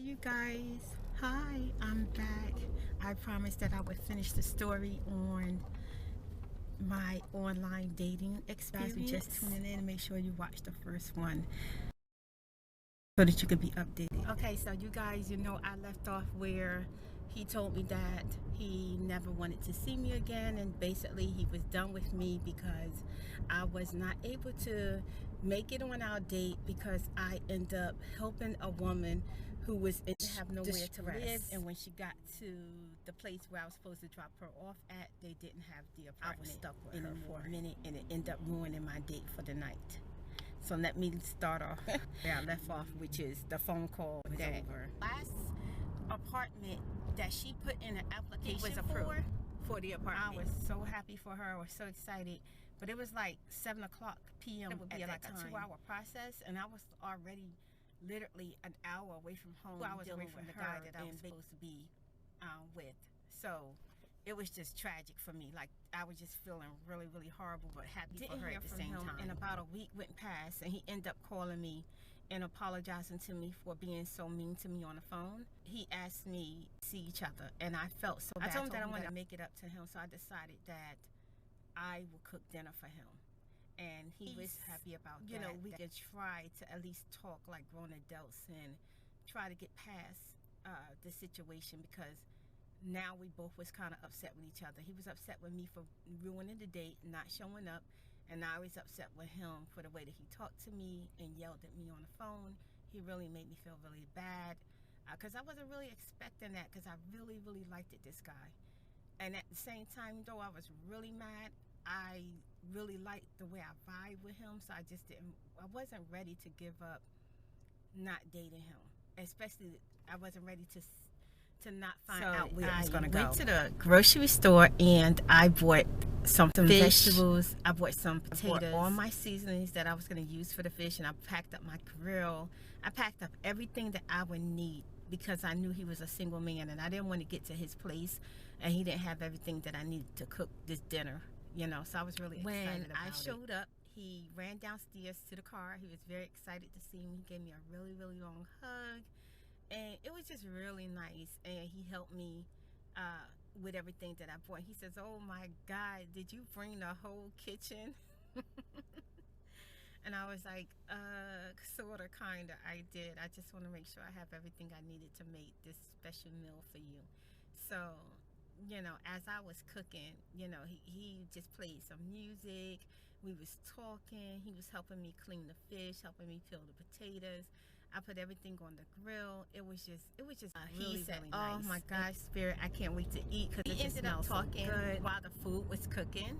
you guys. Hi, I'm back. I promised that I would finish the story on my online dating experience. Guys, just tuning in, make sure you watch the first one so that you could be updated. Okay, so you guys, I left off where he told me that he never wanted to see me again, and basically he was done with me because I was not able to make it on our date because I ended up helping a woman who was didn't have nowhere to live, and when she got to the place where I was supposed to drop her off at, they didn't have the apartment. I was stuck with her for a minute, and it ended up ruining my date for the night. So let me start off where I left off, which is the phone call was over. Last apartment that she put in an application was approved for the apartment. I was so happy for her. I was so excited. But it was like 7 o'clock p.m. It would be like a 2-hour process, and I was already literally an hour away from home. 2 hours away from the guy that I was supposed to be with. So it was just tragic for me. Like, I was just feeling really, really horrible, but happy for her at the same time. And about a week went past, and he ended up calling me and apologizing to me for being so mean to me on the phone. He asked me to see each other, and I felt so bad. I told him that I wanted to make it up to him, so I decided that I would cook dinner for him. And he was happy about that. We could try to at least talk like grown adults and try to get past the situation, because now we both was kind of upset with each other. He was upset with me for ruining the date, not showing up, and I was upset with him for the way that he talked to me and yelled at me on the phone. He really made me feel really bad because I wasn't really expecting that, because I really, really liked this guy. And at the same time, though I was really mad, I really liked the way I vibe with him, so I wasn't ready to give up not dating him. Especially, I wasn't ready to not find out where I was going to go. I went to the grocery store and I bought some vegetables, I bought some potatoes, all my seasonings that I was going to use for the fish, and I packed up my grill. I packed up everything that I would need because I knew he was a single man, and I didn't want to get to his place and he didn't have everything that I needed to cook this dinner. So I was really excited about it. When I showed up, he ran downstairs to the car. He was very excited to see me. He gave me a really, really long hug, and it was just really nice. And he helped me with everything that I bought. He says, "Oh my God, did you bring the whole kitchen?" And I was like, sort of, kind of, I did. I just want to make sure I have everything I needed to make this special meal for you. So, as I was cooking, he just played some music. We was talking. He was helping me clean the fish, helping me peel the potatoes. I put everything on the grill. It was just really, he said, really nice. "Oh my gosh, Spirit, I can't wait to eat," because it just smells so good while the food was cooking.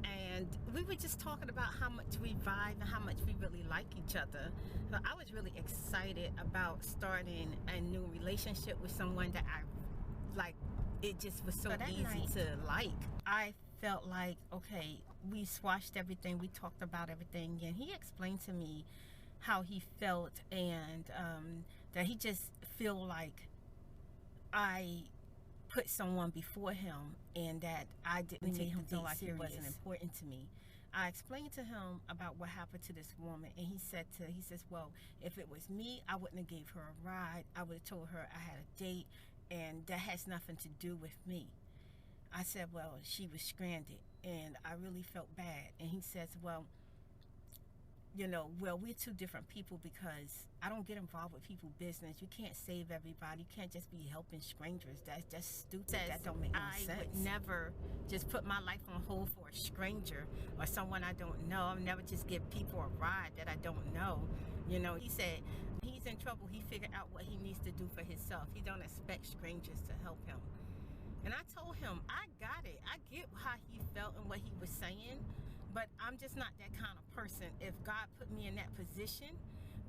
And we were just talking about how much we vibe and how much we really like each other. So I was really excited about starting a new relationship with someone that I like. It just was so easy to like. I felt like, okay, we squashed everything, we talked about everything, and he explained to me how he felt, and that he just feel like I put someone before him, and that I didn't take him feel like he wasn't important to me. I explained to him about what happened to this woman, and he says, "Well, if it was me, I wouldn't have gave her a ride. I would have told her I had a date, and that has nothing to do with me." I said, "Well, she was stranded," and I really felt bad. And he says, "Well, we're two different people, because I don't get involved with people's business. You can't save everybody. You can't just be helping strangers. That's just stupid. That don't make any sense. I would never just put my life on hold for a stranger or someone I don't know. I'll never just give people a ride that I don't know." He said he's in trouble. He figured out what he needs to do for himself. He don't expect strangers to help him. And I told him, I got it. I get how he felt and what he was saying, but I'm just not that kind of person. If God put me in that position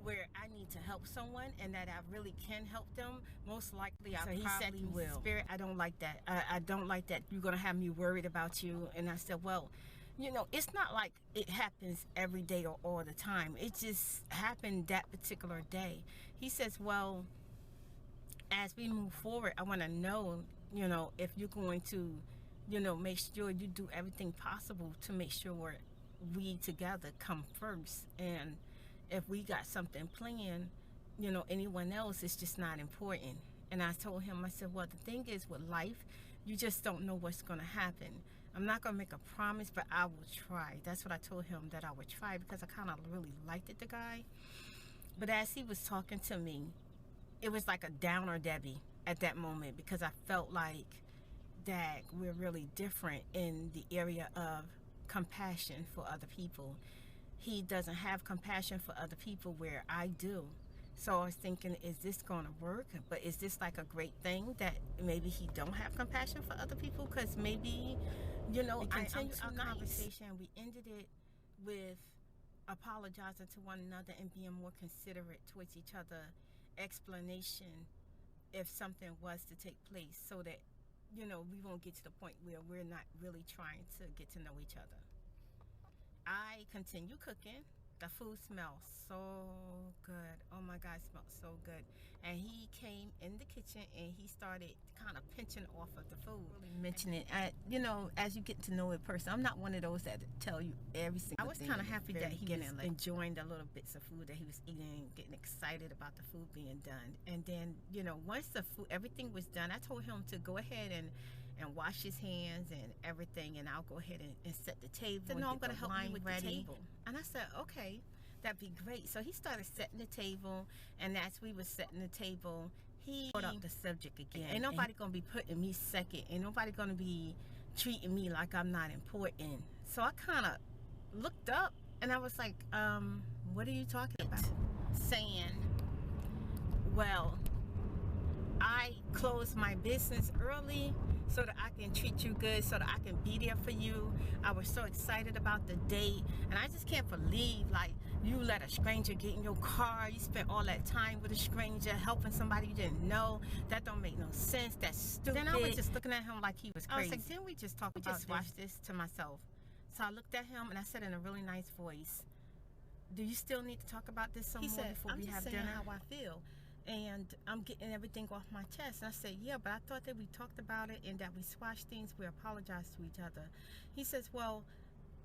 where I need to help someone and that I really can help them, most likely I probably will. "Spirit, I don't like that. I don't like that. You're going to have me worried about you." And I said, "Well, it's not like it happens every day or all the time. It just happened that particular day." He says, "Well, as we move forward, I want to know, if you're going to, make sure you do everything possible to make sure we together come first. And if we got something planned, you know, anyone else is just not important. And I told him, I said, well, the thing is with life, you just don't know what's going to happen. I'm not going to make a promise, but I will try. That's what I told him, that I would try, because I kind of really liked it, the guy. But as he was talking to me, it was like a downer Debbie at that moment, because I felt like that we're really different in the area of compassion for other people. He doesn't have compassion for other people where I do. So I was thinking, is this going to work? But is this like a great thing that maybe he don't have compassion for other people? Because maybe, you know, we continued our conversation. We ended it with apologizing to one another and being more considerate towards each other. Explanation if something was to take place, so that, you know, we won't get to the point where we're not really trying to get to know each other. I continue cooking. The food smells so good. Oh my God, it smells so good. And he came in the kitchen and he started kind of pinching off of the food. Really mention it. You know, as you get to know a person, I'm not one of those that tell you every single thing. I was kind of happy that he was enjoying the little bits of food that he was eating, getting excited about the food being done. And then, you know, once the food, everything was done, I told him to go ahead and wash his hands and everything, and I'll go ahead and set the table. So, no, I'm going to help you with the table. And I said, okay, that'd be great. So he started setting the table, and as we were setting the table, he brought up the subject again. Ain't nobody going to be putting me second. Ain't nobody going to be treating me like I'm not important. So I kind of looked up, and I was like, what are you talking about? Saying, well, I closed my business early so that I can treat you good, so that I can be there for you. I was so excited about the date, and I just can't believe, like, you let a stranger get in your car. You spent all that time with a stranger, helping somebody you didn't know. That don't make no sense. That's stupid. Then I was just looking at him like he was crazy. I was like, didn't we just talk about this? Watch this to myself. So I looked at him and I said in a really nice voice, do you still need to talk about this some more before we have dinner? He said, I'm just saying how I feel, and I'm getting everything off my chest. And I said, yeah, but I thought that we talked about it and that we squashed things, we apologized to each other. He says, well,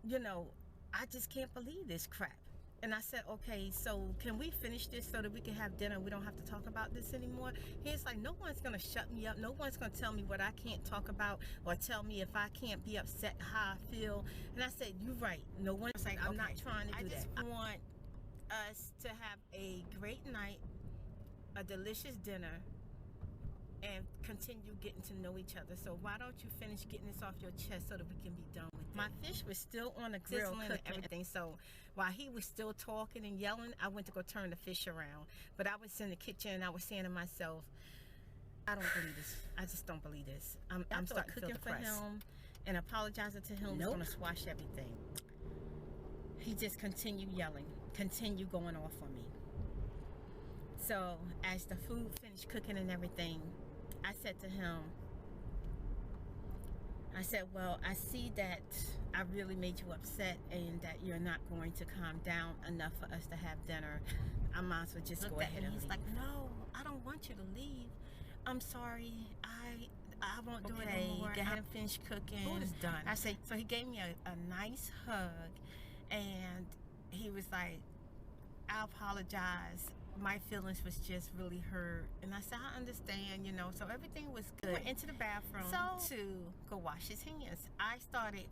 you know, I just can't believe this crap. And I said, okay, so can we finish this so that we can have dinner? We don't have to talk about this anymore. He's like, no one's going to shut me up. No one's going to tell me what I can't talk about, or tell me if I can't be upset how I feel. And I said, you're right. No one's like, I'm not trying to do that. I just want us to have a great night, a delicious dinner, and continue getting to know each other. So why don't you finish getting this off your chest so that we can be done with it? My fish was still on the grill and everything. So while he was still talking and yelling, I went to go turn the fish around. But I was in the kitchen and I was saying to myself, I don't believe this. I just don't believe this. I'm starting to feel depressed. For him and apologizing to him was going to squash everything. He just continued yelling, continued going off on me. So as the food finished cooking and everything, I said to him, I said, well, I see that I really made you upset and that you're not going to calm down enough for us to have dinner. I might as well just go ahead and leave. He's like, no, I don't want you to leave. I'm sorry. I won't do it anymore. Go ahead and finish cooking. Food is done. I said, so he gave me a nice hug, and he was like, I apologize. My feelings was just really hurt. And I said, I understand, you know. So everything was good. We went into the bathroom to go wash his hands. I started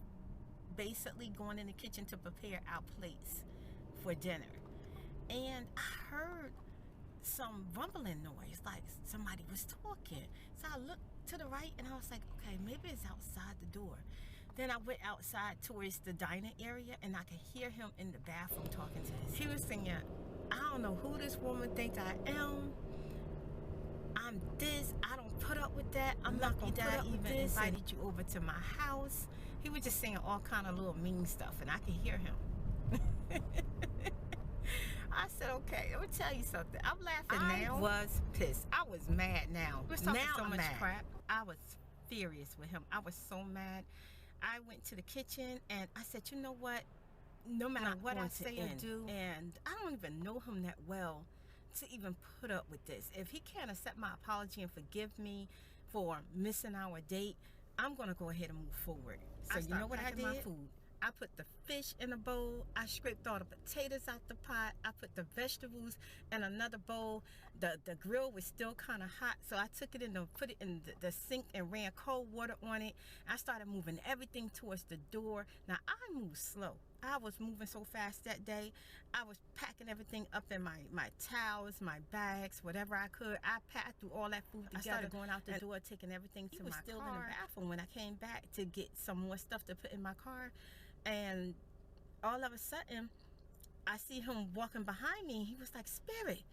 basically going in the kitchen to prepare our plates for dinner. And I heard some rumbling noise, like somebody was talking. So I looked to the right and I was like, okay, maybe it's outside the door. Then I went outside towards the dining area and I could hear him in the bathroom talking to this. He was singing, I don't know who this woman thinks I am. I'm this. I don't put up with that. I'm not going to put up with this. I invited you over to my house. He was just saying all kind of little mean stuff, and I could hear him. I said, okay, let me tell you something. I'm laughing now. I was pissed. I was mad now. We're talking so much crap. I was furious with him. I was so mad. I went to the kitchen, and I said, you know what? No matter what I say or do, and I don't even know him that well to even put up with this. If he can't accept my apology and forgive me for missing our date, I'm going to go ahead and move forward. So you know what I did? My food. I put the fish in a bowl. I scraped all the potatoes out the pot. I put the vegetables in another bowl. The grill was still kind of hot, so I took it put it in the sink and ran cold water on it. I started moving everything towards the door. Now I move slow. I was moving so fast that day. I was packing everything up in my towels, my bags, whatever I could. I packed through all that food together. I started going out the door, taking everything to my car. He was still in the bathroom when I came back to get some more stuff to put in my car. And all of a sudden, I see him walking behind me. He was like, Spirit,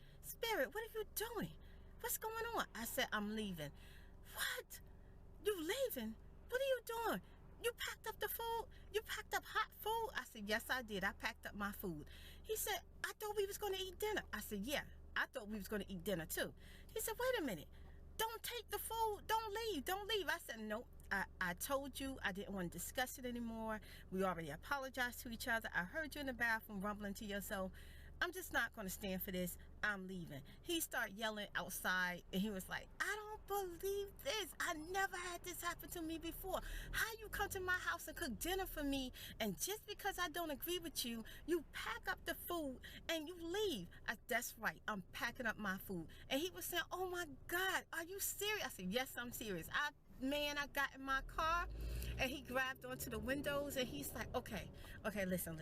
what are you doing? What's going on? I said, I'm leaving. What? You leaving? What are you doing? You packed up the food? You packed up hot food? I said, yes, I did. I packed up my food. He said, I thought we was going to eat dinner. I said, yeah, I thought we was going to eat dinner too. He said, wait a minute. Don't take the food. Don't leave. Don't leave. I said, no. I told you I didn't want to discuss it anymore. We already apologized to each other. I heard you in the bathroom rumbling to yourself. I'm just not going to stand for this. I'm leaving. He started yelling outside, and he was like, I don't believe this. I never had this happen to me before. How you come to my house and cook dinner for me, and just because I don't agree with you, you pack up the food and you leave? That's right. I'm packing up my food. And he was saying, oh my God, are you serious? I said, yes, I'm serious. I got in my car, and he grabbed onto the windows, and he's like, okay, listen.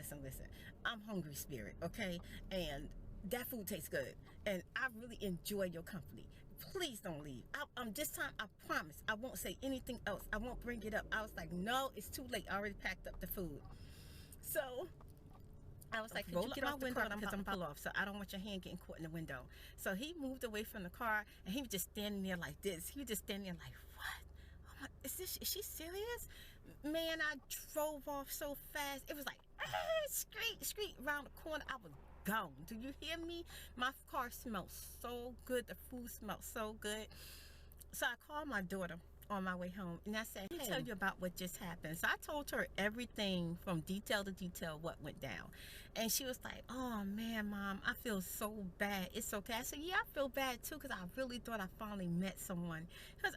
I'm hungry, Spirit, okay? And that food tastes good, and I really enjoy your company. Please don't leave. This time, I promise, I won't say anything else. I won't bring it up. I was like, no, it's too late. I already packed up the food. So I was like, roll up my window because I'm pull off, so I don't want your hand getting caught in the window. So he moved away from the car, and he was just standing there like this. He was just standing there like, what? Is she serious? Man, I drove off so fast. It was like, street around the corner. I was gone. Do you hear me? My car smells so good. The food smells so good. So I called my daughter on my way home, and I said, hey, tell you about what just happened. So I told her everything from detail to detail what went down, and she was like, oh man, Mom, I feel so bad. It's okay. I said, yeah, I feel bad too, because I really thought I finally met someone. Because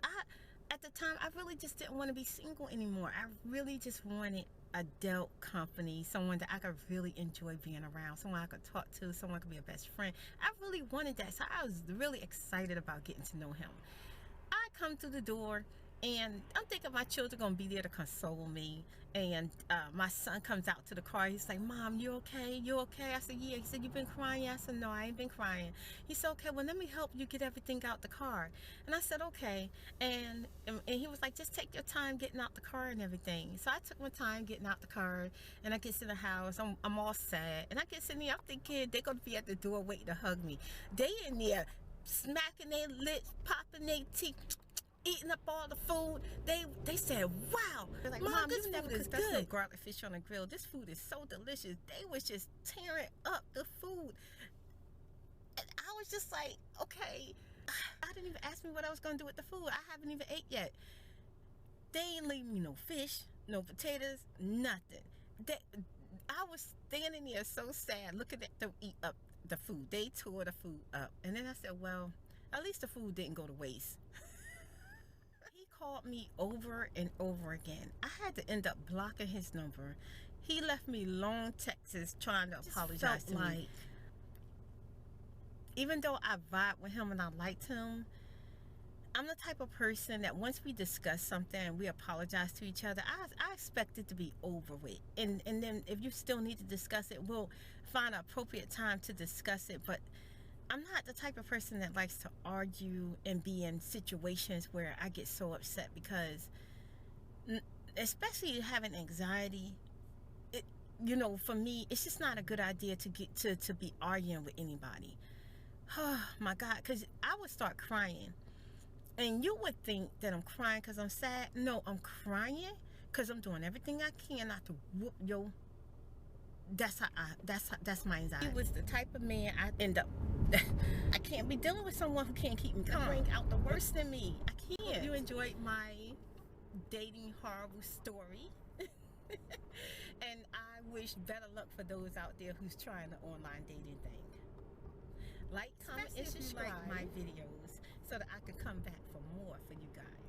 at the time, I really just didn't want to be single anymore. I really just wanted adult company, someone that I could really enjoy being around, someone I could talk to, someone could be a best friend. I really wanted that, so I was really excited about getting to know him. I come through the door, and I'm thinking my children gonna be there to console me, and my son comes out to the car. He's like, Mom, you okay? You okay? I said, yeah. He said, you been crying? I said, no, I ain't been crying. He said, okay, well, let me help you get everything out the car. And I said, okay. And he was like, just take your time getting out the car and everything. So I took my time getting out the car, and I get in the house. I'm all sad, and I get in there. I'm thinking they're gonna be at the door waiting to hug me. They in there smacking their lips, popping their teeth, eating up all the food. They said, wow, they're like, Mom, this food is good. No garlic fish on the grill. This food is so delicious. They was just tearing up the food, and I was just like, okay. I didn't even ask me what I was gonna do with the food. I haven't even ate yet. They ain't leave me no fish, no potatoes, nothing. I was standing there so sad looking at them eat up the food. They tore the food up, and then I said, well, at least the food didn't go to waste. He called me over and over again. I had to end up blocking his number. He left me long texts trying to apologize to me. Even though I vibed with him and I liked him, I'm the type of person that once we discuss something and we apologize to each other, I expect it to be over with. And then if you still need to discuss it, we'll find an appropriate time to discuss it. But I'm not the type of person that likes to argue and be in situations where I get so upset, because especially having anxiety, you know, for me, it's just not a good idea to get to be arguing with anybody. Oh my God, because I would start crying. And you would think that I'm crying because I'm sad. No, I'm crying because I'm doing everything I can not to whoop your. That's my anxiety. He was the type of man I end up. I can't be dealing with someone who can't keep me calm. Bring out the worst in me. I can't. Hope you enjoyed my dating horrible story. And I wish better luck for those out there who's trying the online dating thing. Like, comment, and subscribe my videos so that I can come back for more for you guys.